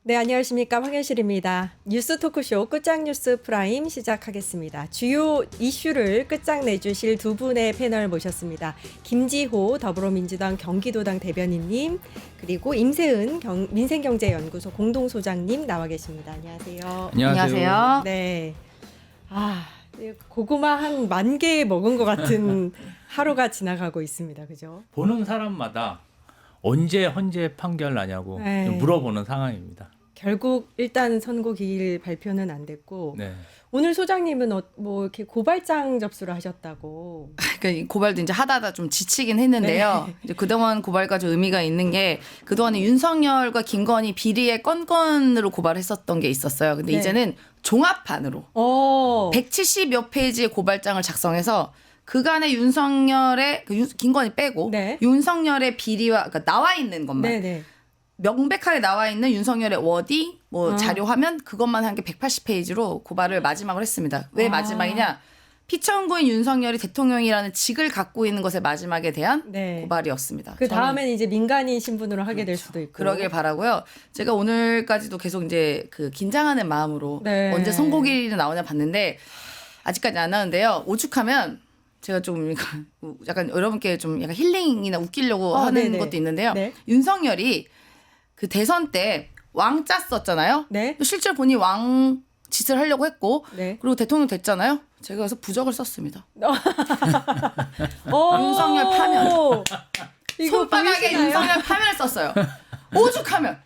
네, 안녕하십니까. 황현실입니다. 뉴스 토크쇼 끝장뉴스 프라임 시작하겠습니다. 주요 이슈를 끝장내주실 두 분의 패널 모셨습니다. 김지호 더불어민주당 경기도당 대변인님, 그리고 임세은 민생경제연구소 공동소장님 나와 계십니다. 안녕하세요. 안녕하세요. 네. 고구마 한 10,000개 먹은 것 같은 하루가 지나가고 있습니다. 그죠? 보는 사람마다 언제 헌재 판결 나냐고 네. 좀 물어보는 상황입니다. 결국 일단 선고 기일 발표는 안 됐고 네. 오늘 소장님은 뭐 이렇게 고발장 접수를 하셨다고. 그러니까 고발도 이제 하다가 좀 지치긴 했는데요. 네. 이제 그동안 고발과 좀 의미가 있는 게 그동안에 윤석열과 김건희 비리의 건건으로 고발했었던 게 있었어요. 근데 네. 이제는 종합판으로 170여 페이지의 고발장을 작성해서 그간의 윤석열의 김건희 빼고 네. 윤석열의 비리와 그러니까 나와 있는 것만 네네. 명백하게 나와 있는 윤석열의 워딩, 자료 화면 그것만 한 게 180페이지로 고발을 마지막으로 했습니다. 왜 마지막이냐? 피청구인 윤석열이 대통령이라는 직을 갖고 있는 것의 마지막에 대한 네. 고발이었습니다. 그 다음엔 이제 민간인 신분으로 하게 될 수도 있고. 그러길 바라고요. 제가 오늘까지도 계속 이제 그 긴장하는 마음으로 네. 언제 선고일이 나오냐 봤는데 아직까지 안 나오는데요. 오죽하면 제가 좀 약간 여러분께 좀 약간 힐링이나 웃기려고 하는 네네. 것도 있는데요. 네. 윤석열이 그 대선 때 왕자 썼잖아요. 네. 실제로 본인이 왕 짓을 하려고 했고 네. 그리고 대통령 됐잖아요. 제가 그래서 부적을 썼습니다. 어. 윤석열 파면. 이거 손바닥에 보이시나요? 윤석열 파면을 썼어요. 오죽하면.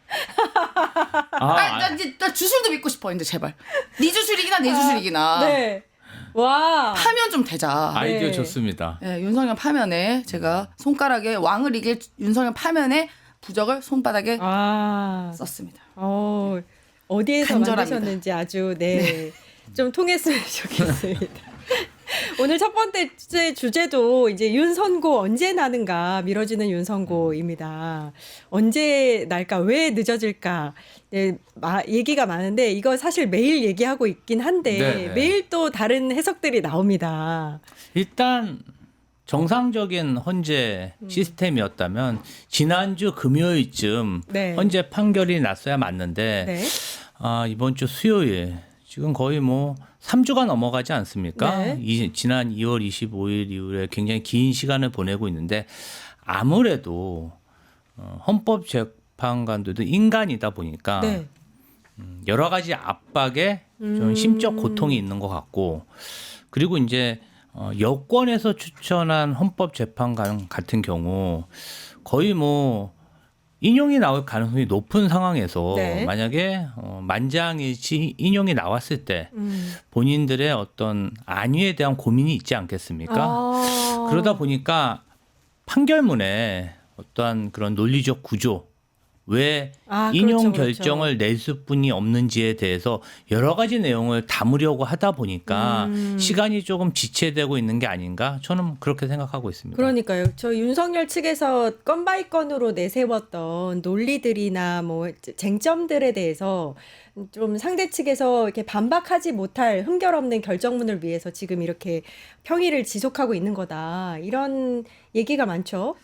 나 주술도 믿고 싶어. 근데 제발. 네 주술이기나 내 주술이기나. 네. 와. 파면 좀 되자. 아이디어 네. 좋습니다. 네, 윤석열 파면에 제가 손가락에 왕을 이길 윤석열 파면에 부적을 손바닥에 썼습니다. 어디에서 간절합니다. 만드셨는지 아주 좀 통했으면 좋겠습니다. 오늘 첫 번째 주제도 이제 윤선고 언제 나는가, 미뤄지는 윤선고입니다. 언제 날까, 왜 늦어질까, 얘기가 많은데 이거 사실 매일 얘기하고 있긴 한데 네네. 매일 또 다른 해석들이 나옵니다. 일단 정상적인 헌재 시스템이었다면 지난주 금요일쯤 네. 헌재 판결이 났어야 맞는데 네. 이번 주 수요일 지금 거의 뭐 3주가 넘어가지 않습니까? 네. 지난 2월 25일 이후에 굉장히 긴 시간을 보내고 있는데 아무래도 헌법재판관들도 인간이다 보니까 네. 여러 가지 압박에 좀 심적 고통이 있는 것 같고 그리고 이제 여권에서 추천한 헌법재판관 같은 경우 거의 뭐 인용이 나올 가능성이 높은 상황에서 네. 만약에 만장일치 인용이 나왔을 때 본인들의 어떤 안위에 대한 고민이 있지 않겠습니까? 그러다 보니까 판결문에 어떠한 그런 논리적 구조 왜 인용 그렇죠, 결정을 낼 수뿐이 없는지에 대해서 여러 가지 내용을 담으려고 하다 보니까 시간이 조금 지체되고 있는 게 아닌가 저는 그렇게 생각하고 있습니다. 그러니까요. 저 윤석열 측에서 건 바이 건으로 내세웠던 논리들이나 뭐 쟁점들에 대해서 좀 상대 측에서 이렇게 반박하지 못할 흥결없는 결정문을 위해서 지금 이렇게 평의를 지속하고 있는 거다. 이런 얘기가 많죠.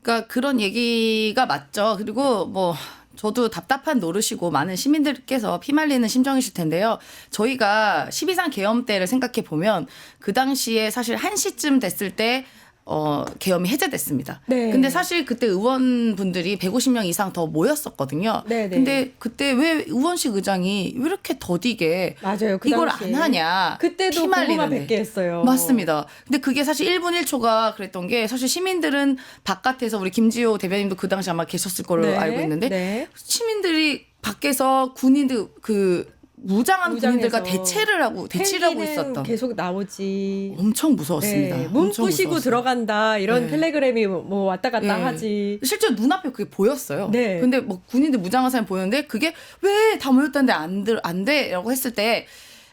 그러니까 그런 얘기가 맞죠. 그리고 뭐 저도 답답한 노릇이고 많은 시민들께서 피말리는 심정이실 텐데요. 저희가 12.3 계엄 때를 생각해 보면 그 당시에 사실 1시쯤 됐을 때 계엄이 해제됐습니다. 네. 근데 사실 그때 의원분들이 150명 이상 더 모였었거든요. 네네. 근데 그때 왜 의원식 의장이 왜 이렇게 더디게 맞아요. 그 이걸 당시에. 안 하냐. 그때도 고구마 피말리는데. 100개 했어요. 맞습니다. 근데 그게 사실 1분 1초가 그랬던 게 사실 시민들은 바깥에서 우리 김지호 대변인도 그 당시 아마 계셨을 거로 네. 알고 있는데 네. 시민들이 밖에서 군인들 무장한 군인들과 대치를 하고 헬기는 있었던 계속 나오지. 엄청 무서웠습니다. 네, 문 엄청 부시고 무서웠어요. 들어간다 이런 네. 텔레그램이 뭐 왔다 갔다 네. 하지. 실제로 눈앞에 그게 보였어요. 네. 근데 뭐 군인들 무장한 사람이 보였는데 그게 왜 다 모였다는데 안 돼라고 했을 때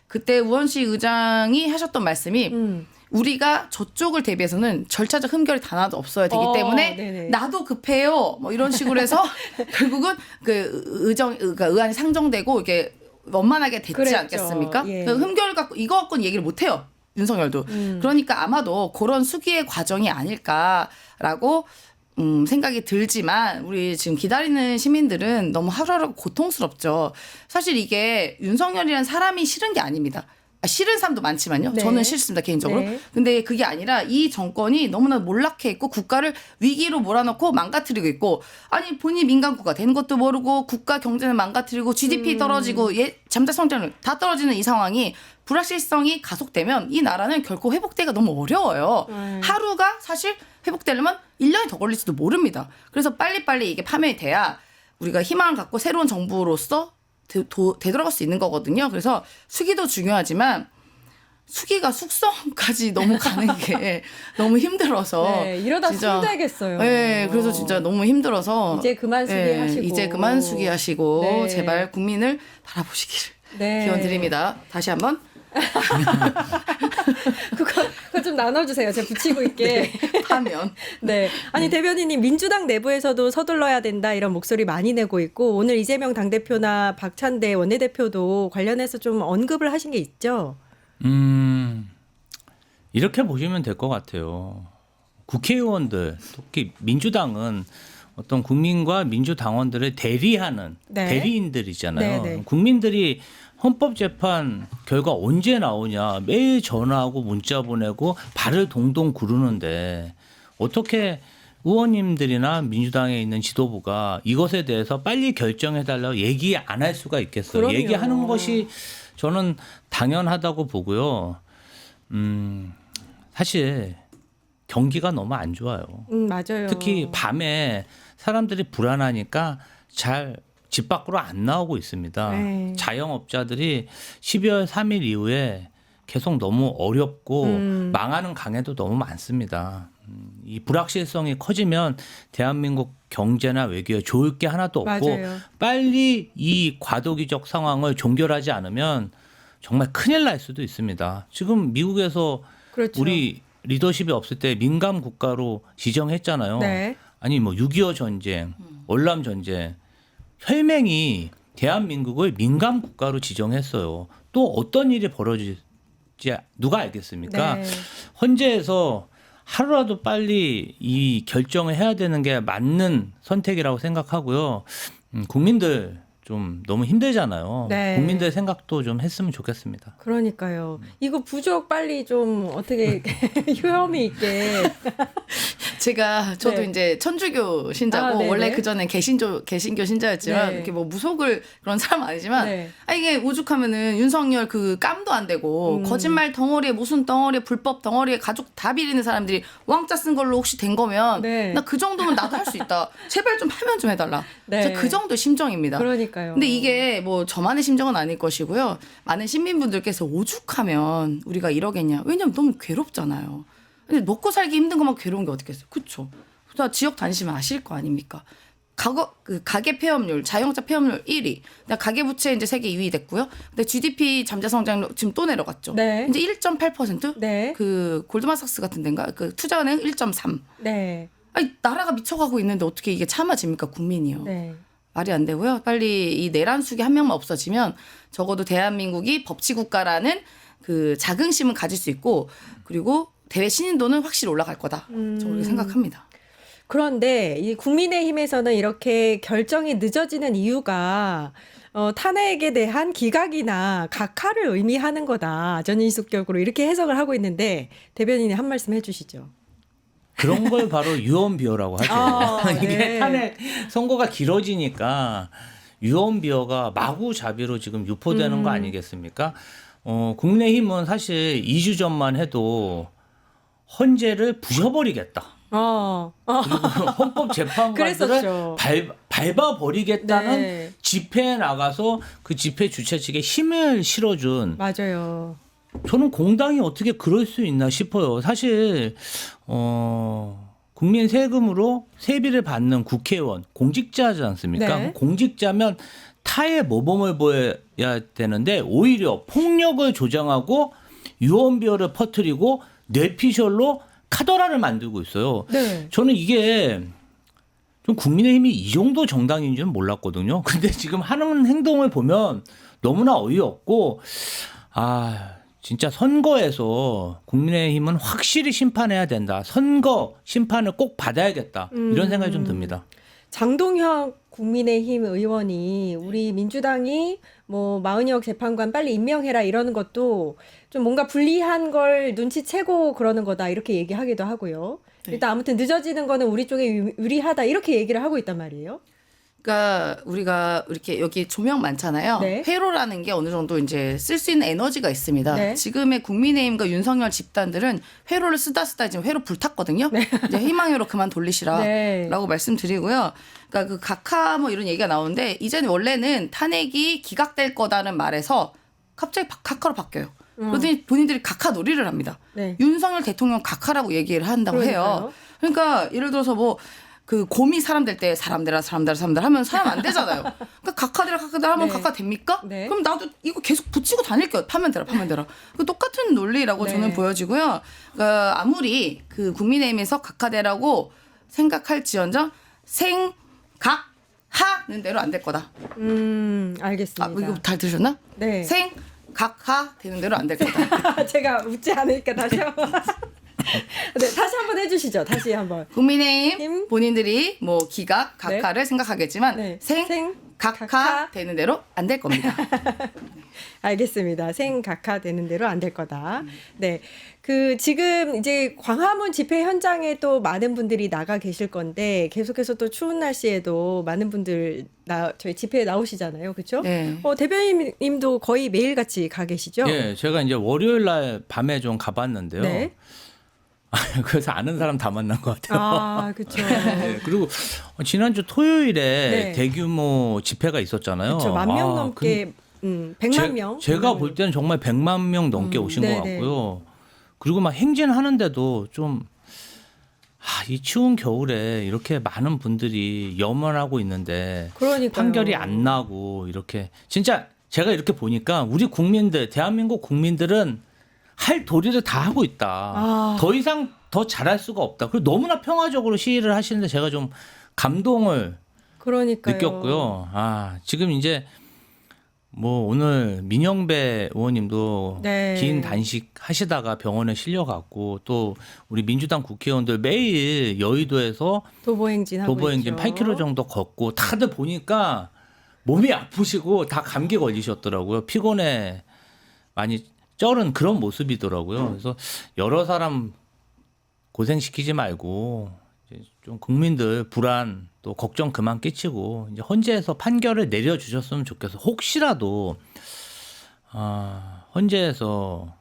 그때 우원식 의장이 하셨던 말씀이 우리가 저쪽을 대비해서는 절차적 흠결이 하나도 없어야 되기 때문에 네네. 나도 급해요. 뭐 이런 식으로 해서 결국은 그러니까 의안이 상정되고 이게 원만하게 됐지 그랬죠. 않겠습니까? 예. 그 흠결 갖고 이거 갖고는 얘기를 못 해요. 윤석열도. 그러니까 아마도 그런 수기의 과정이 아닐까라고 생각이 들지만 우리 지금 기다리는 시민들은 너무 하루하루 고통스럽죠. 사실 이게 윤석열이라는 사람이 싫은 게 아닙니다. 싫은 사람도 많지만요. 네. 저는 싫습니다, 개인적으로. 네. 근데 그게 아니라 이 정권이 너무나 몰락해 있고 국가를 위기로 몰아넣고 망가뜨리고 있고 아니 본인이 민간국가 되는 것도 모르고 국가 경제는 망가뜨리고 GDP 떨어지고 잠재 성장률 다 떨어지는 이 상황이 불확실성이 가속되면 이 나라는 결코 회복되기가 너무 어려워요. 하루가 사실 회복되려면 1년이 더 걸릴지도 모릅니다. 그래서 빨리빨리 이게 파면이 돼야 우리가 희망을 갖고 새로운 정부로서 되돌아갈 수 있는 거거든요. 그래서 수기도 중요하지만 수기가 숙성까지 너무 가는 게 너무 힘들어서 네, 이러다 진짜, 숨되겠어요. 네, 그래서 진짜 너무 힘들어서 이제 그만 수기하시고 이제 그만 수기하시고 네. 제발 국민을 바라보시기를 네. 기원드립니다. 다시 한번 그거 좀 나눠주세요. 제가 붙이고 있게. 파면. 네. 아니 대변인님 민주당 내부에서도 서둘러야 된다 이런 목소리 많이 내고 있고 오늘 이재명 당대표나 박찬대 원내대표도 관련해서 좀 언급을 하신 게 있죠. 이렇게 보시면 될 것 같아요. 국회의원들, 특히 민주당은 어떤 국민과 민주당원들을 대리하는 네. 대리인들이잖아요. 네, 네. 국민들이 헌법재판 결과 언제 나오냐 매일 전화하고 문자 보내고 발을 동동 구르는데 어떻게 의원님들이나 민주당에 있는 지도부가 이것에 대해서 빨리 결정해달라고 얘기 안 할 수가 있겠어요. 그럼요. 얘기하는 것이 저는 당연하다고 보고요. 사실 경기가 너무 안 좋아요. 맞아요. 특히 밤에 사람들이 불안하니까 잘 집 밖으로 안 나오고 있습니다. 네. 자영업자들이 12월 3일 이후에 계속 너무 어렵고 망하는 가게도 너무 많습니다. 이 불확실성이 커지면 대한민국 경제나 외교에 좋을 게 하나도 없고 맞아요. 빨리 이 과도기적 상황을 종결하지 않으면 정말 큰일 날 수도 있습니다. 지금 미국에서 그렇죠. 우리 리더십이 없을 때 민감 국가로 지정했잖아요. 네. 아니 뭐 6.25 전쟁, 월남 전쟁, 혈맹이 대한민국을 민감 국가로 지정했어요. 또 어떤 일이 벌어질지 누가 알겠습니까? 네. 헌재에서 하루라도 빨리 이 결정을 해야 되는 게 맞는 선택이라고 생각하고요. 국민들 좀 너무 힘들잖아요. 네. 국민들 생각도 좀 했으면 좋겠습니다. 그러니까요. 이거 부족 빨리 좀 어떻게 효험이 있게. 저도 네. 이제 천주교 신자고 네네. 원래 그 전에 개신교 신자였지만 네. 이렇게 뭐 무속을 그런 사람은 아니지만 네. 이게 오죽하면은 윤석열 그 깜도 안 되고 거짓말 덩어리에 무슨 덩어리에 불법 덩어리에 가족 다 비리는 사람들이 왕자 쓴 걸로 혹시 된 거면 네. 나 그 정도면 나도 할 수 있다. 제발 좀 파면 좀 해달라. 네. 진짜 그 정도 심정입니다. 그러니까요. 근데 이게 뭐 저만의 심정은 아닐 것이고요. 많은 시민분들께서 오죽하면 우리가 이러겠냐. 왜냐면 너무 괴롭잖아요. 근데 먹고 살기 힘든 것만 괴로운 게 어떻겠어요. 그렇죠. 다 지역 다니시면 아실 거 아닙니까. 가계 폐업률, 자영업자 폐업률 1위. 가계 부채 이제 세계 2위 됐고요. 근데 GDP 잠재 성장률 지금 또 내려갔죠. 네. 이제 1.8%? 네. 그 골드만삭스 같은 데인가? 그 투자은행 1.3. 네. 아니 나라가 미쳐가고 있는데 어떻게 이게 참아집니까 국민이요. 네. 말이 안 되고요. 빨리 이 내란숙이 한 명만 없어지면 적어도 대한민국이 법치국가라는 그 자긍심은 가질 수 있고 그리고 대외 신인도는 확실히 올라갈 거다. 저는 그렇게 생각합니다. 그런데 이 국민의힘에서는 이렇게 결정이 늦어지는 이유가 탄핵에 대한 기각이나 각하를 의미하는 거다. 전인숙격으로 이렇게 해석을 하고 있는데 대변인이 한 말씀 해주시죠. 그런 걸 바로 유언비어라고 하죠. 아, 이게 네. 탄핵 선고가 길어지니까 유언비어가 마구잡이로 지금 유포되는 거 아니겠습니까? 국민의힘은 사실 2주 전만 해도 헌재를 부셔버리겠다. 그리고 헌법재판관들을 그랬었죠. 밟아버리겠다는 네. 집회에 나가서 그 집회 주최 측에 힘을 실어준 맞아요. 저는 공당이 어떻게 그럴 수 있나 싶어요. 사실 국민 세금으로 세비를 받는 국회의원 공직자지 않습니까? 네. 공직자면 타의 모범을 보여야 되는데 오히려 폭력을 조장하고 유언비어를 퍼뜨리고 뇌피셜로 카더라를 만들고 있어요. 네. 저는 이게 좀 국민의힘이 이 정도 정당인 줄은 몰랐거든요. 근데 지금 하는 행동을 보면 너무나 어이없고 진짜 선거에서 국민의힘은 확실히 심판해야 된다. 선거 심판을 꼭 받아야겠다. 이런 생각이 좀 듭니다. 장동혁 국민의힘 의원이 우리 민주당이 뭐 마은혁 재판관 빨리 임명해라 이러는 것도 좀 뭔가 불리한 걸 눈치채고 그러는 거다 이렇게 얘기하기도 하고요. 네. 일단 아무튼 늦어지는 거는 우리 쪽에 유리하다 이렇게 얘기를 하고 있단 말이에요. 그러니까 우리가 이렇게 여기 조명 많잖아요. 네. 회로라는 게 어느 정도 이제 쓸 수 있는 에너지가 있습니다. 네. 지금의 국민의힘과 윤석열 집단들은 회로를 쓰다 지금 회로 불탔거든요. 이제 희망회로 그만 돌리시라라고 네. 말씀드리고요. 그러니까 그 각하 뭐 이런 얘기가 나오는데 이제는 원래는 탄핵이 기각될 거다는 말에서 갑자기 각하로 바뀌어요. 그러더니 본인들이 각하 놀이를 합니다. 네. 윤석열 대통령 각하라고 얘기를 한다고 해요. 그러니까 예를 들어서 뭐 그 고미 사람 될 때 사람들아 하면 사람 안 되잖아요. 그러니까 각하대라 하면 네. 각하 됩니까? 네. 그럼 나도 이거 계속 붙이고 다닐게요. 파면 되라. 그 똑같은 논리라고 네. 저는 보여지고요. 그러니까 아무리 그 국민의힘에서 각하대라고 생각할지언정 생각하는 대로 안 될 거다. 알겠습니다. 이거 잘 들으셨나? 네. 생각하 되는 대로 안 될 거다. 제가 웃지 않으니까 다시 한번. 네, 다시 한번 해주시죠. 다시 한번. 국민의힘 본인들이 뭐 기각, 각하를 생각하겠지만 네. 각하 되는 대로 안 될 겁니다. 알겠습니다. 생각하 되는 대로 안 될 거다. 네. 그 지금 이제 광화문 집회 현장에 또 많은 분들이 나가 계실 건데 계속해서 또 추운 날씨에도 많은 분들 저희 집회에 나오시잖아요. 그렇죠? 네. 대변인님도 거의 매일같이 가 계시죠? 예, 제가 이제 월요일 날 밤에 좀 가봤는데요. 네. 그래서 아는 사람 다 만난 것 같아요. 아, 그렇죠. 네, 그리고 지난주 토요일에 네. 대규모 집회가 있었잖아요. 그렇죠. 10,000명 넘게 100만 명. 제가 볼 때는 정말 100만 명 넘게 오신 것 네네. 같고요. 그리고 막 행진하는데도 좀 이 추운 겨울에 이렇게 많은 분들이 염원하고 있는데 그러니까요. 판결이 안 나고 이렇게 진짜 제가 이렇게 보니까 우리 국민들 대한민국 국민들은 할 도리를 다 하고 있다. 더 이상 더 잘할 수가 없다. 그리고 너무나 평화적으로 시위를 하시는데 제가 좀 감동을 그러니까요. 느꼈고요. 지금 이제 뭐 오늘 민영배 의원님도 네. 긴 단식 하시다가 병원에 실려갔고 또 우리 민주당 국회의원들 매일 여의도에서 도보행진 하고 도보행진 있죠. 8km 정도 걷고 다들 보니까 몸이 아프시고 다 감기 걸리셨더라고요. 피곤해 많이 쩔은 그런 모습이더라고요. 그래서 여러 사람 고생시키지 말고 이제 좀 국민들 불안 또 걱정 그만 끼치고 이제 헌재에서 판결을 내려주셨으면 좋겠어. 혹시라도 헌재에서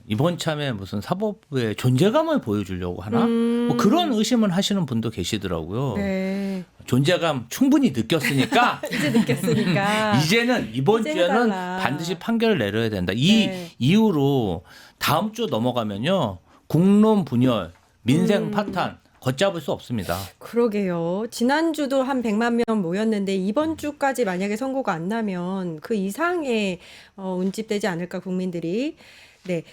이번 참에 무슨 사법부의 존재감을 보여주려고 하나 뭐 그런 의심을 하시는 분도 계시더라고요. 네. 존재감 충분히 느꼈으니까 이제 느꼈으니까. 이제는 이번 이제 주에는 해달라. 반드시 판결을 내려야 된다. 네. 이후로 다음 주 넘어가면요 국론 분열, 민생 파탄 걷잡을 수 없습니다. 그러게요. 지난주도 한 100만 명 모였는데 이번 주까지 만약에 선고가 안 나면 그 이상의 운집되지 않을까 국민들이. 네.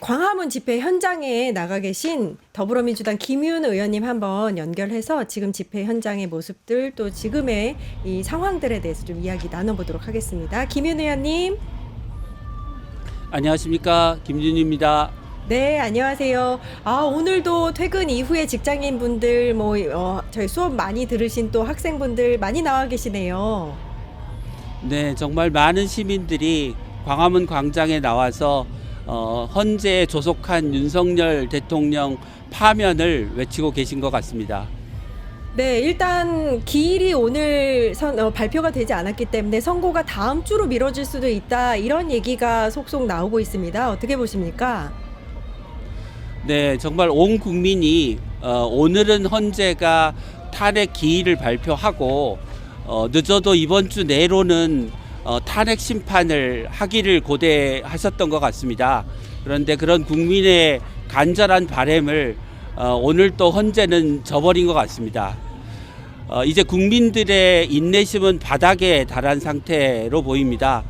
광화문 집회 현장에 나가 계신 더불어민주당 김윤 의원님 한번 연결해서 지금 집회 현장의 모습들 또 지금의 이 상황들에 대해서 좀 이야기 나눠보도록 하겠습니다. 김윤 의원님. 안녕하십니까, 김윤입니다. 네, 안녕하세요. 오늘도 퇴근 이후에 직장인분들, 저희 수업 많이 들으신 또 학생분들 많이 나와 계시네요. 네, 정말 많은 시민들이 광화문 광장에 나와서 헌재에 조속한 윤석열 대통령 파면을 외치고 계신 것 같습니다. 네, 일단 기일이 오늘 발표가 되지 않았기 때문에 선고가 다음 주로 미뤄질 수도 있다 이런 얘기가 속속 나오고 있습니다. 어떻게 보십니까? 네, 정말 온 국민이 오늘은 헌재가 탄핵 기일을 발표하고 늦어도 이번 주 내로는 탄핵 심판을 하기를 고대하셨던 것 같습니다. 그런데 그런 국민의 간절한 바람을 오늘 또 헌재는 저버린 것 같습니다. 이제 국민들의 인내심은 바닥에 달한 상태로 보입니다.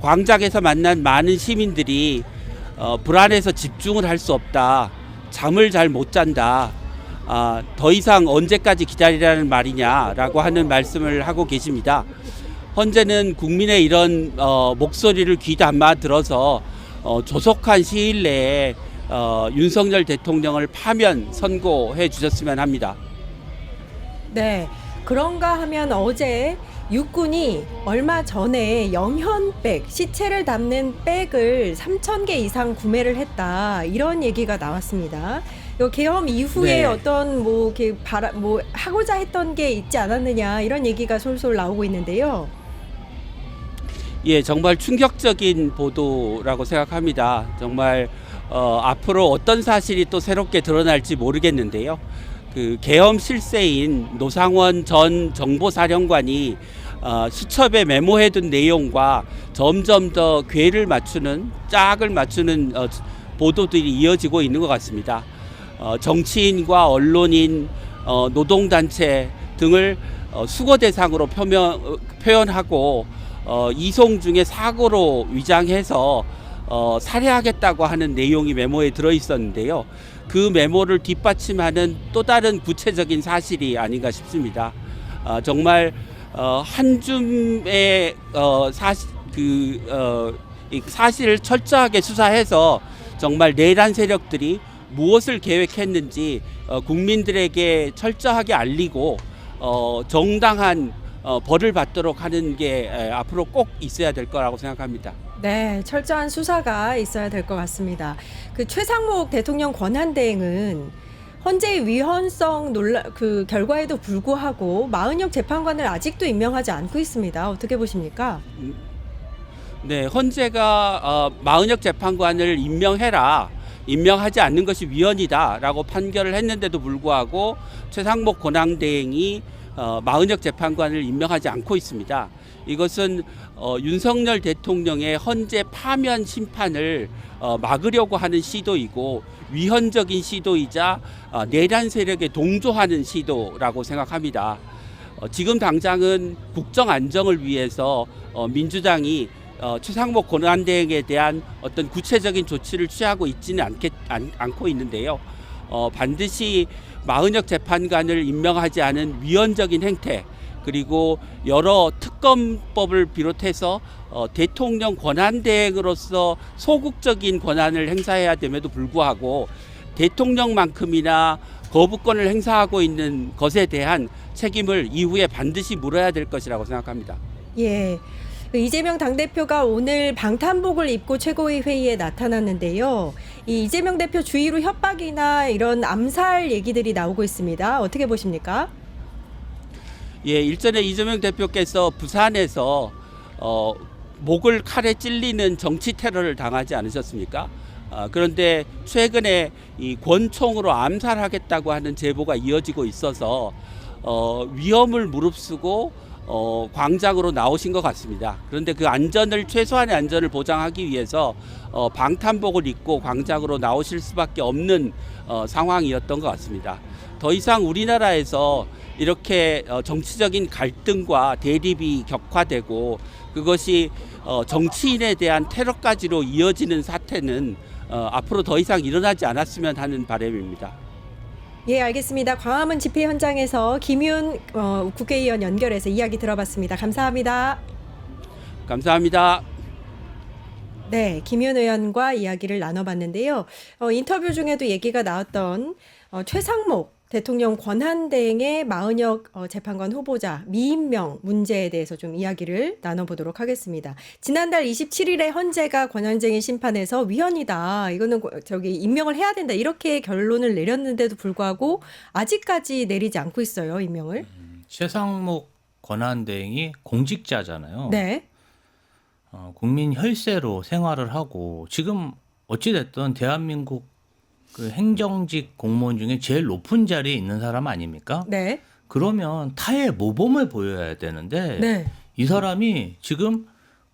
광장에서 만난 많은 시민들이 불안해서 집중을 할 수 없다. 잠을 잘 못 잔다. 더 이상 언제까지 기다리라는 말이냐라고 하는 말씀을 하고 계십니다. 헌재는 국민의 이런 목소리를 귀담아 들어서 조속한 시일 내에 윤석열 대통령을 파면 선고해 주셨으면 합니다. 네. 그런가 하면 어제 육군이 얼마 전에 영현백, 시체를 담는 백을 3,000개 이상 구매를 했다. 이런 얘기가 나왔습니다. 요 계엄 이후에 네. 어떤 뭐 이렇게 뭐 하고자 했던 게 있지 않았느냐 이런 얘기가 솔솔 나오고 있는데요. 예, 정말 충격적인 보도라고 생각합니다. 정말 앞으로 어떤 사실이 또 새롭게 드러날지 모르겠는데요. 그 계엄 실세인 노상원 전 정보사령관이 수첩에 메모해둔 내용과 점점 더 짝을 맞추는 보도들이 이어지고 있는 것 같습니다. 정치인과 언론인, 노동단체 등을 수거 대상으로 표현하고 이송 중에 사고로 위장해서 살해하겠다고 하는 내용이 메모에 들어 있었는데요. 그 메모를 뒷받침하는 또 다른 구체적인 사실이 아닌가 싶습니다. 정말 한 줌의 사실을 철저하게 수사해서 정말 내란 세력들이 무엇을 계획했는지 국민들에게 철저하게 알리고 정당한 벌을 받도록 하는 게 앞으로 꼭 있어야 될 거라고 생각합니다. 네, 철저한 수사가 있어야 될 것 같습니다. 그 최상목 대통령 권한대행은 헌재의 위헌성 그 결과에도 불구하고 마은혁 재판관을 아직도 임명하지 않고 있습니다. 어떻게 보십니까? 네, 헌재가 마은혁 재판관을 임명하지 않는 것이 위헌이다라고 판결을 했는데도 불구하고 최상목 권한대행이 마은혁 재판관을 임명하지 않고 있습니다. 이것은 윤석열 대통령의 헌재 파면 심판을 막으려고 하는 시도이고 위헌적인 시도이자 내란 세력에 동조하는 시도라고 생각합니다. 지금 당장은 국정 안정을 위해서 민주당이 최상목 권한대행에 대한 어떤 구체적인 조치를 취하고 있지는 않고 있는데요. 반드시 마은혁 재판관을 임명하지 않은 위헌적인 행태 그리고 여러 특검법을 비롯해서 대통령 권한대행으로서 소극적인 권한을 행사해야 됨에도 불구하고 대통령만큼이나 거부권을 행사하고 있는 것에 대한 책임을 이후에 반드시 물어야 될 것이라고 생각합니다. 예. 그 이재명 당대표가 오늘 방탄복을 입고 최고위 회의에 나타났는데요. 이 이재명 대표 주위로 협박이나 이런 암살 얘기들이 나오고 있습니다. 어떻게 보십니까? 예, 일전에 이재명 대표께서 부산에서 목을 칼에 찔리는 정치 테러를 당하지 않으셨습니까? 그런데 최근에 이 권총으로 암살하겠다고 하는 제보가 이어지고 있어서 위험을 무릅쓰고 광장으로 나오신 것 같습니다. 그런데 그 최소한의 안전을 보장하기 위해서 방탄복을 입고 광장으로 나오실 수밖에 없는 상황이었던 것 같습니다. 더 이상 우리나라에서 이렇게 정치적인 갈등과 대립이 격화되고 그것이 정치인에 대한 테러까지로 이어지는 사태는 앞으로 더 이상 일어나지 않았으면 하는 바람입니다. 예, 알겠습니다. 광화문 집회 현장에서 김윤 국회의원 연결해서 이야기 들어봤습니다. 감사합니다. 감사합니다. 네, 김윤 의원과 이야기를 나눠봤는데요. 인터뷰 중에도 얘기가 나왔던 최상목 대통령 권한대행의 마은혁 재판관 후보자 미임명 문제에 대해서 좀 이야기를 나눠보도록 하겠습니다. 지난달 27일에 헌재가 권한쟁의 심판에서 위헌이다. 이거는 임명을 해야 된다. 이렇게 결론을 내렸는데도 불구하고 아직까지 내리지 않고 있어요. 임명을. 최상목 권한대행이 공직자잖아요. 네. 국민 혈세로 생활을 하고 지금 어찌됐든 대한민국 그 행정직 공무원 중에 제일 높은 자리에 있는 사람 아닙니까? 네. 그러면 타의 모범을 보여야 되는데 네. 이 사람이 지금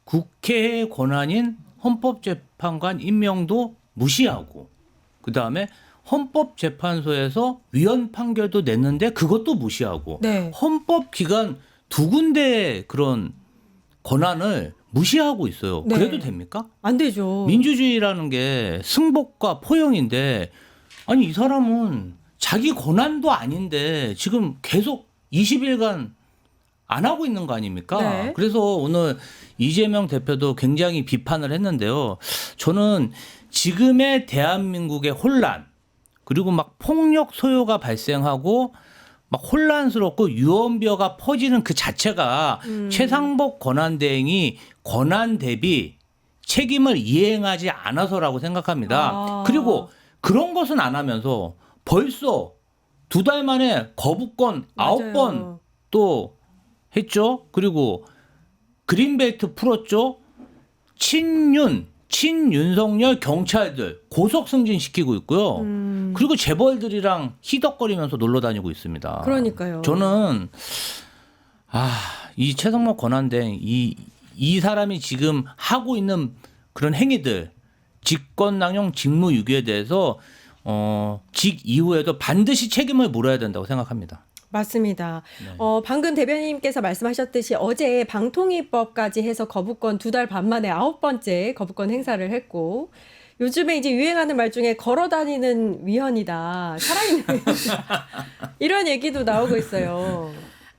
국회의 권한인 헌법재판관 임명도 무시하고 그다음에 헌법재판소에서 위헌 판결도 냈는데 그것도 무시하고 네. 헌법기관 두 군데의 그런 권한을 무시하고 있어요. 네. 그래도 됩니까? 안 되죠. 민주주의라는 게 승복과 포용인데 아니 이 사람은 자기 권한도 아닌데 지금 계속 20일간 안 하고 있는 거 아닙니까? 네. 그래서 오늘 이재명 대표도 굉장히 비판을 했는데요. 저는 지금의 대한민국의 혼란 그리고 막 폭력 소요가 발생하고 막 혼란스럽고 유언비어가 퍼지는 그 자체가 최상목 권한대행이 권한 대비 책임을 이행하지 않아서라고 생각합니다. 아. 그리고 그런 것은 안 하면서 벌써 2달 만에 거부권 9번 맞아요. 또 했죠. 그리고 그린벨트 풀었죠. 친윤석열 경찰들 고속 승진시키고 있고요. 그리고 재벌들이랑 희덕거리면서 놀러 다니고 있습니다. 그러니까요. 저는 이 최상목 권한대행 이 사람이 지금 하고 있는 그런 행위들 직권남용 직무유기에 대해서 직 이후에도 반드시 책임을 물어야 된다고 생각합니다. 맞습니다. 네. 방금 대변인님께서 말씀하셨듯이 어제 방통위법까지 해서 거부권 2달 반 만에 9번째 거부권 행사를 했고 요즘에 이제 유행하는 말 중에 걸어 다니는 위헌이다. 살아있는 위헌이다. 이런 얘기도 나오고 있어요.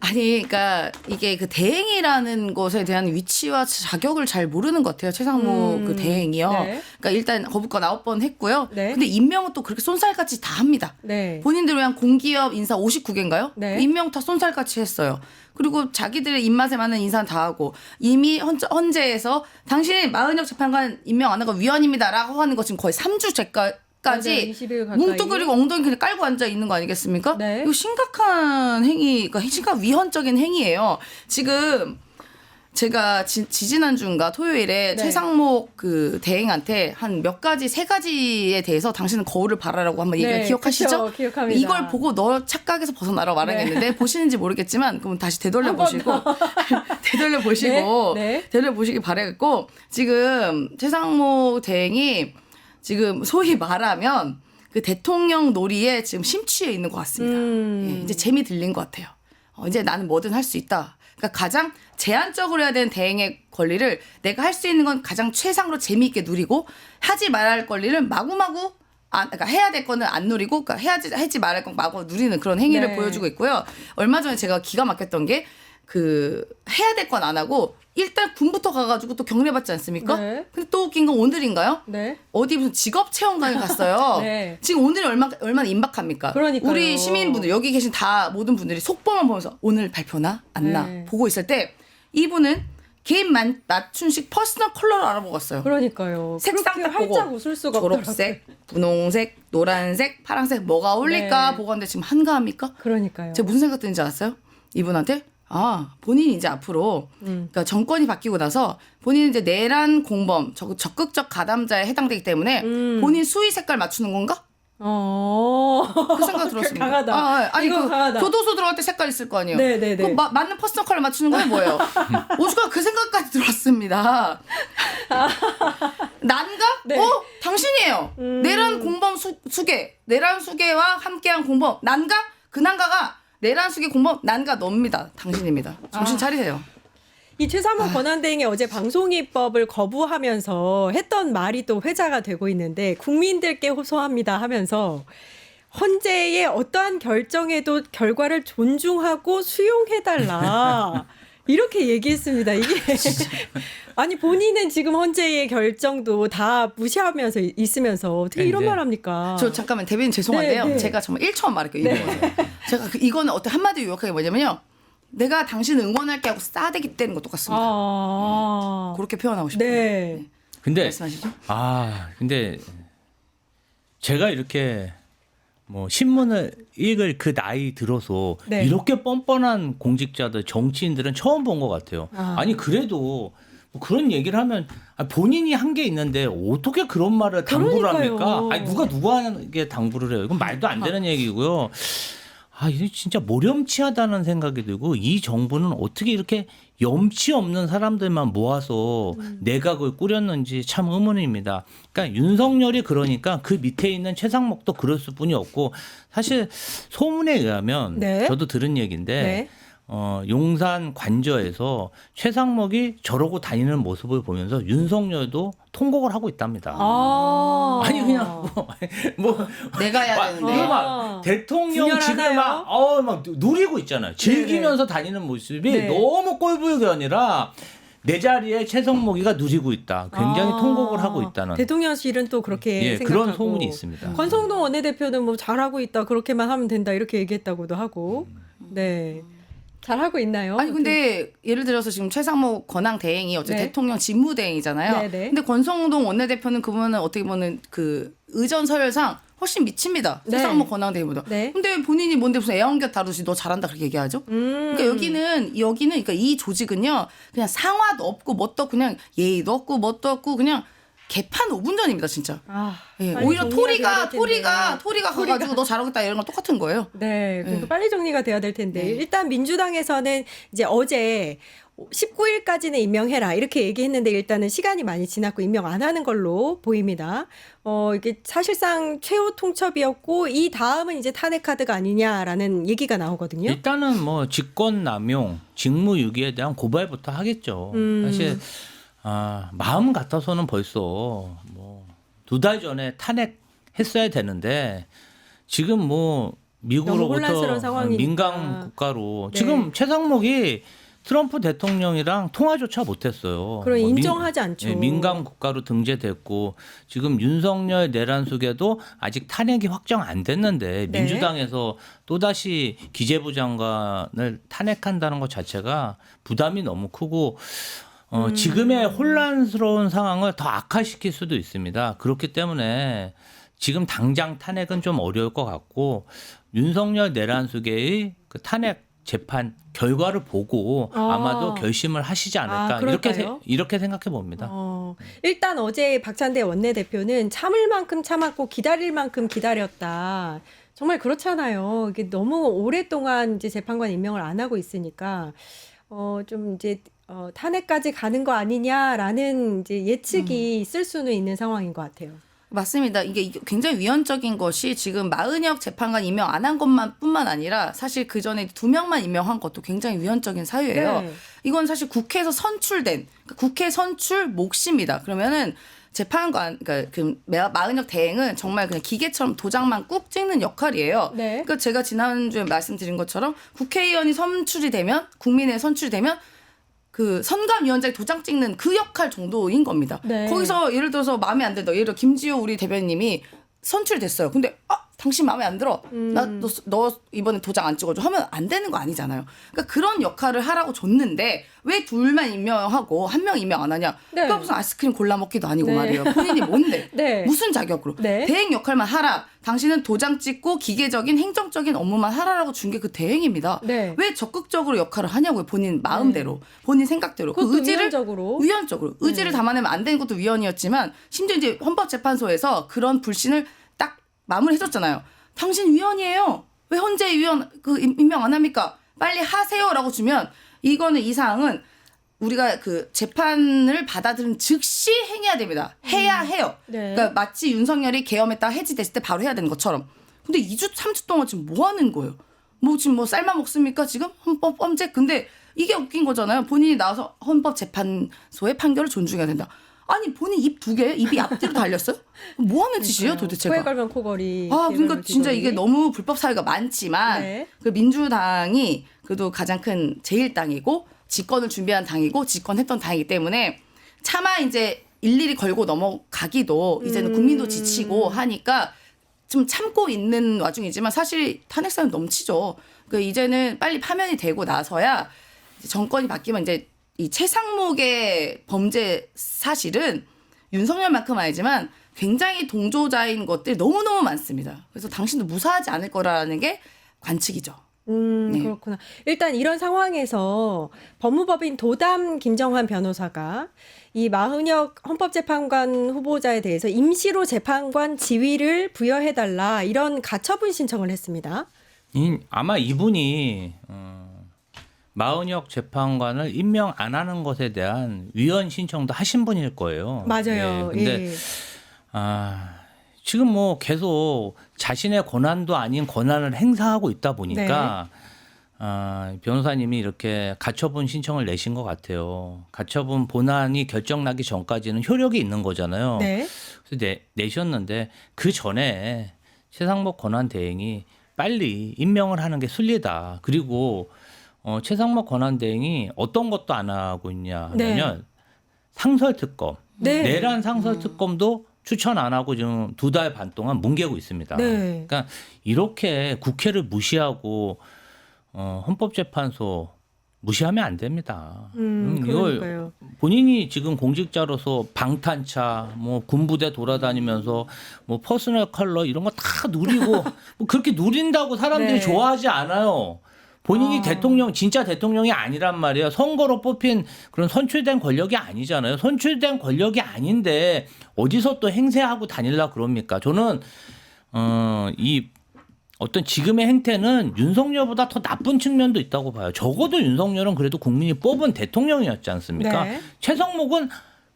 아니, 그러니까 이게 그 대행이라는 것에 대한 위치와 자격을 잘 모르는 것 같아요. 최상목 그 대행이요. 네. 그러니까 일단 거부권 9번 했고요. 네. 근데 임명은 또 그렇게 쏜살같이 다 합니다. 네. 본인들 그냥 공기업 인사 59개인가요? 네. 임명 다 쏜살같이 했어요. 그리고 자기들의 입맛에 맞는 인사는 다 하고 이미 헌재에서 당신 마은혁 재판관 임명 안 하고 위헌입니다라고 하는 거 지금 거의 3주 맞아요. 까지 20일 가까이. 뭉뚱그리고 엉덩이 그냥 깔고 앉아 있는 거 아니겠습니까? 네. 이거 심각한 행위, 그러니까 심각한 위헌적인 행위예요. 지금 제가 지지난주인가 토요일에 네. 최상목 그 대행한테 한 몇 가지 3가지에 대해서 당신은 거울을 바라라고 한번 얘기가 네, 기억하시죠? 그쵸, 기억합니다. 이걸 보고 너 착각에서 벗어나라고 말하겠는데 보시는지 모르겠지만 그럼 다시 되돌려 보시고 되돌려 보시고 네. 되돌려 보시기 바라겠고 지금 최상목 대행이 지금 소위 말하면 그 대통령 놀이에 지금 심취해 있는 것 같습니다. 예, 이제 재미 들린 것 같아요. 이제 나는 뭐든 할 수 있다. 그러니까 가장 제한적으로 해야 되는 대행의 권리를 내가 할 수 있는 건 가장 최상으로 재미있게 누리고 하지 말아야 할 권리를 마구마구 그러니까 해야 될 거는 안 누리고 그러니까 하지 말아야 할 건 마구 누리는 그런 행위를 네. 보여주고 있고요. 얼마 전에 제가 기가 막혔던 게 그 해야 될 건 안 하고 일단 군부터 가가지고 또 경례받지 않습니까? 네. 근데 또 웃긴 건 오늘인가요? 네. 어디 무슨 직업 체험관에 갔어요. 네. 지금 오늘이 얼마나 임박합니까? 그러니까요. 우리 시민분들 여기 계신 다 모든 분들이 속보만 보면서 오늘 발표나 안 나 네. 보고 있을 때 이분은 개인 맞춤식 퍼스널 컬러를 알아보고 왔어요. 그러니까요. 색상 그렇게 딱 보고 활짝 웃을 수가 초록색, 분홍색, 노란색, 파란색 뭐가 어울릴까 네. 보고 왔는데 지금 한가합니까? 그러니까요. 제가 무슨 생각 드는지 알았어요? 이분한테 본인이 이제 앞으로 그러니까 정권이 바뀌고 나서 본인은 이제 내란 공범 적극적 가담자에 해당되기 때문에 본인 수의 색깔 맞추는 건가? 그 생각 들었습니다. 강하다. 아니 이거 그 강하다. 교도소 들어갈 때 색깔 있을 거 아니에요. 네네네. 그 맞는 퍼스널 컬러 맞추는 건 뭐예요? 오죽하 그 생각까지 들었습니다. 난가? 네. 당신이에요. 내란 공범 수계, 내란 수계와 함께한 공범 난가? 그 난가가 내란 수계 공범 난가 너입니다. 당신입니다. 정신 차리세요. 이 최상목 권한대행이 어제 방송입법을 거부하면서 했던 말이 또 회자가 되고 있는데 국민들께 호소합니다 하면서 헌재의 어떠한 결정에도 결과를 존중하고 수용해달라 이렇게 얘기했습니다. 이게 아니 본인은 지금 헌재의 결정도 다 무시하면서 있으면서 어떻게 이런 네. 말 합니까? 저 잠깐만 대변인 죄송한데요. 네, 네. 제가 정말 1초만 말할게요. 제가 이거는 어떤 한마디로 요약하기 뭐냐면요. 내가 당신 응원할게 하고 싸대기 때리는 거 똑같습니다. 그렇게 표현하고 싶어요. 네. 근데 말씀하시죠. 근데 제가 이렇게 뭐 신문을 읽을 그 나이 들어서 네. 이렇게 뻔뻔한 공직자들 정치인들은 처음 본 것 같아요. 아니 그래도 뭐 그런 얘기를 하면 본인이 한 게 있는데 어떻게 그런 말을 당부를 그러니까요. 합니까? 아니 누구한테 당부를 해요? 이건 말도 안 되는 얘기고요. 이게 진짜 모렴치하다는 생각이 들고 이 정부는 어떻게 이렇게 염치 없는 사람들만 모아서 내각을 꾸렸는지 참 의문입니다. 그러니까 윤석열이 그러니까 그 밑에 있는 최상목도 그럴 수뿐이 없고 사실 소문에 의하면 네. 저도 들은 얘기인데 네. 용산 관저에서 최상목이 저러고 다니는 모습을 보면서 윤석열도 통곡을 하고 있답니다. 아니 그냥 뭐 내가 해야 되는데. 이거 막 대통령 지금 분열하나요? 막 누리고 있잖아요. 즐기면서 다니는 모습이 네. 너무 꼴불견이라 내 자리에 최성목이가 누리고 있다. 굉장히 통곡을 하고 있다는 대통령실은 또 그렇게 예, 생각하고 그런 소문이 있습니다. 권성동 원내대표는 뭐 잘하고 있다 그렇게만 하면 된다 이렇게 얘기했다고도 하고 네 잘하고 있나요? 아니 근데 예를 들어서 지금 최상목 권한 대행이 어째 네. 대통령 직무대행이잖아요. 네네. 근데 권성동 원내대표는 그분은 어떻게 보면 그 의전 서열상 훨씬 미칩니다. 네. 최상목 권한 대행보다. 네. 근데 본인이 뭔데 무슨 애완견 다루지 너 잘한다 그렇게 얘기하죠? 그러니까 여기는 그러니까 이 조직은요 그냥 상화도 없고 뭣도 없고 그냥 예의도 없고 뭣도 없고 그냥 개판 5분 전입니다 진짜. 예, 빨리 오히려 정리가 돼야 될 텐데. 토리가 가가지고 너 잘하겠다 이런 건 똑같은 거예요. 네, 그러니까 네. 빨리 정리가 돼야 될 텐데 네. 일단 민주당에서는 이제 어제 19일까지는 임명해라 이렇게 얘기했는데 일단은 시간이 많이 지났고 임명 안 하는 걸로 보입니다. 이게 사실상 최후 통첩이었고 이 다음은 이제 탄핵 카드가 아니냐라는 얘기가 나오거든요. 일단은 뭐 직권남용, 직무유기에 대한 고발부터 하겠죠. 사실 마음 같아서는 벌써 뭐 2달 전에 탄핵했어야 되는데 지금 뭐 너무 혼란스러운 미국으로부터 상황이니까. 민간 국가로 네. 지금 최상목이 트럼프 대통령이랑 통화조차 못했어요. 그럼 뭐 인정하지 않죠. 민간 국가로 등재됐고 지금 윤석열 내란숙에도 아직 탄핵이 확정 안 됐는데 네. 민주당에서 또다시 기재부 장관을 탄핵한다는 것 자체가 부담이 너무 크고 지금의 혼란스러운 상황을 더 악화시킬 수도 있습니다. 그렇기 때문에 지금 당장 탄핵은 좀 어려울 것 같고 윤석열 내란숙의 그 탄핵 재판 결과를 보고 아마도 결심을 하시지 않을까 그럴까요? 이렇게 생각해 봅니다. 일단 어제 박찬대 원내대표는 참을 만큼 참았고 기다릴 만큼 기다렸다. 정말 그렇잖아요. 이게 너무 오랫동안 이제 재판관 임명을 안 하고 있으니까 좀 이제 탄핵까지 가는 거 아니냐라는 이제 예측이 있을 수는 있는 상황인 것 같아요. 맞습니다. 이게 굉장히 위헌적인 것이 지금 마은혁 재판관 임명 안 한 것뿐만 아니라 사실 그 전에 2명만 임명한 것도 굉장히 위헌적인 사유예요. 네. 이건 사실 국회에서 선출된 그러니까 국회 선출 몫입니다. 그러면은 재판관 그러니까 그 마은혁 대행은 정말 그냥 기계처럼 도장만 꾹 찍는 역할이에요. 네. 그러니까 제가 지난주에 말씀드린 것처럼 국회의원이 선출이 되면 국민의 선출이 되면 그 선관위원장이 도장 찍는 그 역할 정도인 겁니다. 네. 거기서 예를 들어서 마음에 안 든다. 예를 들어 김지호 우리 대변인님이 선출됐어요. 근데 당신 마음에 안 들어. 너 이번에 도장 안 찍어줘 하면 안 되는 거 아니잖아요. 그러니까 그런 역할을 하라고 줬는데 왜 둘만 임명하고 한 명 임명 안 하냐. 네. 그러니까 무슨 아이스크림 골라 먹기도 아니고 네. 말이에요. 본인이 뭔데. 네. 무슨 자격으로. 네. 대행 역할만 하라. 당신은 도장 찍고 기계적인 행정적인 업무만 하라라고 준 게 그 대행입니다. 네. 왜 적극적으로 역할을 하냐고요. 본인 마음대로. 본인 생각대로. 그 그것도 의지를 위헌적으로. 의지를 담아내면 안 되는 것도 위헌이었지만 심지어 이제 헌법재판소에서 그런 불신을 딱 마무리해줬잖아요. 당신 위헌이에요. 왜 헌재 위헌 임명 안 합니까? 빨리 하세요라고 주면 이거는 이 사항은 우리가 그 재판을 받아들인 즉시 행해야 됩니다. 해야 해요. 네. 그러니까 마치 윤석열이 계엄했다 해지됐을 때 바로 해야 되는 것처럼. 근데 2주 3주 동안 지금 뭐 하는 거예요? 뭐 지금 뭐 쌀만 먹습니까? 지금 헌법 범죄? 근데 이게 웃긴 거잖아요. 본인이 나와서 헌법재판소의 판결을 존중해야 된다. 아니 본인 입 2개 입이 앞뒤로 달렸어요? 뭐 하는 짓이에요 도대체가? 코에 걸면 코걸이. 그러니까 진짜 이게 너무 불법 사유가 많지만 네. 그 민주당이 그래도 가장 큰 제1당이고 집권을 준비한 당이고 집권했던 당이기 때문에 차마 이제 일일이 걸고 넘어가기도 이제는 국민도 지치고 하니까 좀 참고 있는 와중이지만 사실 탄핵 사유 넘치죠. 그 이제는 빨리 파면이 되고 나서야 이제 정권이 바뀌면 이제 이 최상목의 범죄 사실은 윤석열만큼 아니지만 굉장히 동조자인 것들이 너무너무 많습니다. 그래서 당신도 무사하지 않을 거라는 게 관측이죠. 네. 그렇구나. 일단 이런 상황에서 법무법인 도담 김정환 변호사가 이 마은혁 헌법재판관 후보자에 대해서 임시로 재판관 지위를 부여해달라 이런 가처분 신청을 했습니다. 아마 이분이 마은혁 재판관을 임명 안 하는 것에 대한 위헌 신청도 하신 분일 거예요. 맞아요. 근데 예. 지금 뭐 계속 자신의 권한도 아닌 권한을 행사하고 있다 보니까 변호사님이 이렇게 가처분 신청을 내신 것 같아요. 가처분 본안이 결정나기 전까지는 효력이 있는 거잖아요. 네. 그래서 내셨는데 그 전에 최상목 권한대행이 빨리 임명을 하는 게 순리다. 그리고 최상목 권한대행이 어떤 것도 안 하고 있냐 하면 상설특검, 네. 내란 상설특검도 추천 안 하고 지금 2달 반 동안 뭉개고 있습니다. 네. 그러니까 이렇게 국회를 무시하고 헌법재판소 무시하면 안 됩니다. 이걸 그러니까요. 본인이 지금 공직자로서 방탄차, 뭐 군부대 돌아다니면서 뭐 퍼스널 컬러 이런 거 다 누리고 뭐 그렇게 누린다고 사람들이 네. 좋아하지 않아요. 본인이 대통령 진짜 대통령이 아니란 말이에요. 선거로 뽑힌 그런 선출된 권력이 아니잖아요. 선출된 권력이 아닌데 어디서 또 행세하고 다닐라 그럽니까? 저는 이 어떤 지금의 행태는 윤석열보다 더 나쁜 측면도 있다고 봐요. 적어도 윤석열은 그래도 국민이 뽑은 대통령이었지 않습니까? 네. 최성목은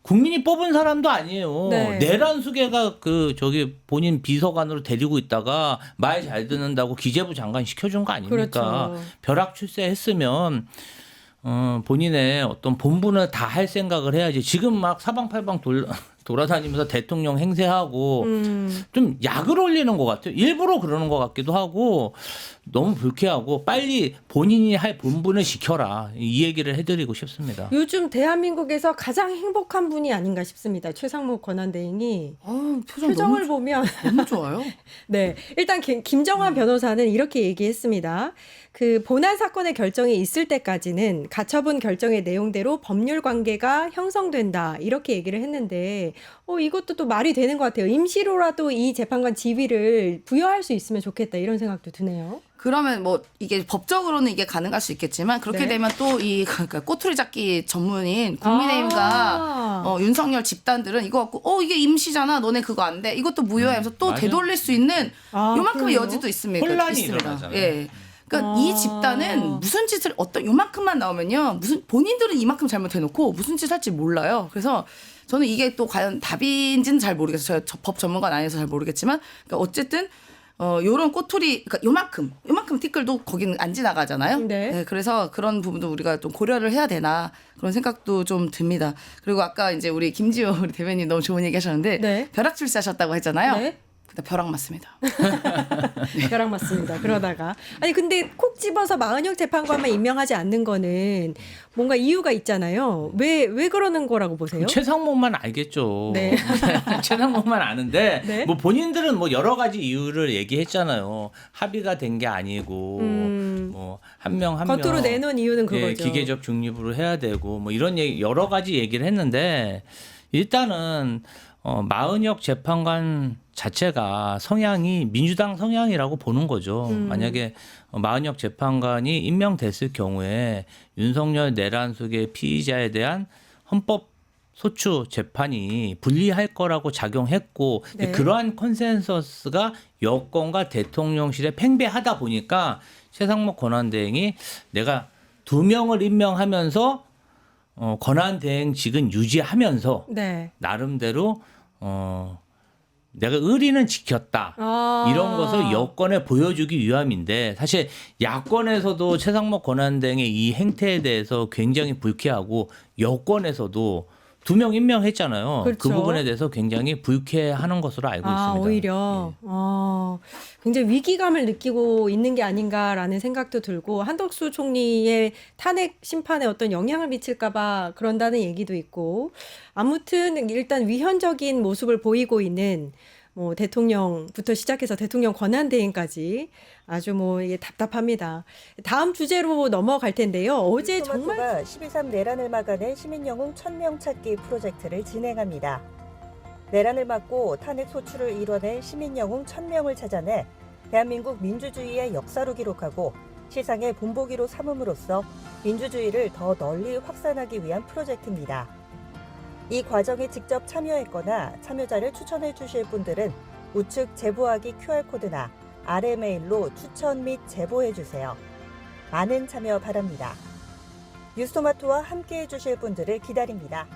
국민이 뽑은 사람도 아니에요. 네. 내란 수계가 본인 비서관으로 데리고 있다가 말 잘 듣는다고 기재부 장관 시켜준 거 아닙니까? 그렇죠. 벼락 출세했으면 본인의 어떤 본분을 다 할 생각을 해야지. 지금 막 사방팔방 돌아다니면서 대통령 행세하고 좀 약을 올리는 것 같아요. 일부러 그러는 것 같기도 하고 너무 불쾌하고 빨리 본인이 할 본분을 지켜라. 이 얘기를 해드리고 싶습니다. 요즘 대한민국에서 가장 행복한 분이 아닌가 싶습니다. 최상목 권한대행이 표정을 보면 너무 좋아요. 네, 일단 김정환 변호사는 이렇게 얘기했습니다. 그 본안 사건의 결정이 있을 때까지는 가처분 결정의 내용대로 법률 관계가 형성된다 이렇게 얘기를 했는데 이것도 또 말이 되는 것 같아요. 임시로라도 이 재판관 지위를 부여할 수 있으면 좋겠다 이런 생각도 드네요. 그러면 뭐 이게 법적으로는 이게 가능할 수 있겠지만 그렇게 네. 되면 또 이 그러니까 꼬투리 잡기 전문인 국민의힘과 윤석열 집단들은 이거 갖고 이게 임시잖아 너네 그거 안 돼 이것도 무효하면서 또 맞아요. 되돌릴 수 있는 요만큼의 그래요? 여지도 있습니다. 혼란이 있습니다. 일어나잖아요. 예. 그러니까 이 집단은 무슨 짓을 요만큼만 나오면요 본인들은 이만큼 잘못해놓고 무슨 짓을 할지 몰라요. 그래서 저는 이게 또 과연 답인지는 잘 모르겠어요. 제가 법 전문가는 아니어서 잘 모르겠지만 그러니까 어쨌든 요런 꼬투리 그러니까 요만큼 티끌도 거기는 안 지나가잖아요. 네. 그래서 그런 부분도 우리가 좀 고려를 해야 되나 그런 생각도 좀 듭니다. 그리고 아까 이제 우리 김지호 우리 대변인 너무 좋은 얘기 하셨는데 네. 벼락 출세하셨다고 했잖아요. 네. 근데 벼락 맞습니다. 벼락 맞습니다. 그러다가 아니 근데 콕 집어서 마은혁 재판관만 임명하지 않는 거는 뭔가 이유가 있잖아요. 왜 그러는 거라고 보세요? 최상목만 알겠죠. 네. 최상목만 아는데 네. 뭐 본인들은 뭐 여러 가지 이유를 얘기했잖아요. 합의가 된 게 아니고 뭐 한 명 겉으로 내놓은 이유는 그거죠. 기계적 중립으로 해야 되고 뭐 이런 얘기 여러 가지 얘기를 했는데 일단은 마은혁 재판관 자체가 성향이 민주당 성향이라고 보는 거죠. 만약에 마은혁 재판관이 임명됐을 경우에 윤석열 내란 속의 피의자에 대한 헌법 소추 재판이 불리할 거라고 작용했고 네. 그러한 컨센서스가 여권과 대통령실에 팽배하다 보니까 최상목 권한대행이 내가 2명을 임명하면서 권한대행직은 유지하면서 네. 나름대로 내가 의리는 지켰다. 이런 것을 여권에 보여주기 위함인데 사실 야권에서도 최상목 권한대행의 이 행태에 대해서 굉장히 불쾌하고 여권에서도 2명 임명했잖아요. 그렇죠. 그 부분에 대해서 굉장히 불쾌하는 것으로 알고 있습니다. 오히려 굉장히 위기감을 느끼고 있는 게 아닌가라는 생각도 들고 한덕수 총리의 탄핵 심판에 어떤 영향을 미칠까봐 그런다는 얘기도 있고 아무튼 일단 위헌적인 모습을 보이고 있는 뭐 대통령부터 시작해서 대통령 권한대행까지 아주 뭐 이게 답답합니다. 다음 주제로 넘어갈 텐데요. 어제 정말 12.3 내란을 막아낸 시민영웅 1000명 찾기 프로젝트를 진행합니다. 내란을 막고 탄핵 소추를 이뤄낸 시민영웅 1000명을 찾아내 대한민국 민주주의의 역사로 기록하고 시상의 본보기로 삼음으로써 민주주의를 더 널리 확산하기 위한 프로젝트입니다. 이 과정에 직접 참여했거나 참여자를 추천해 주실 분들은 우측 제보하기 QR코드나 아래 메일로 추천 및 제보해 주세요. 많은 참여 바랍니다. 뉴스토마토와 함께해 주실 분들을 기다립니다.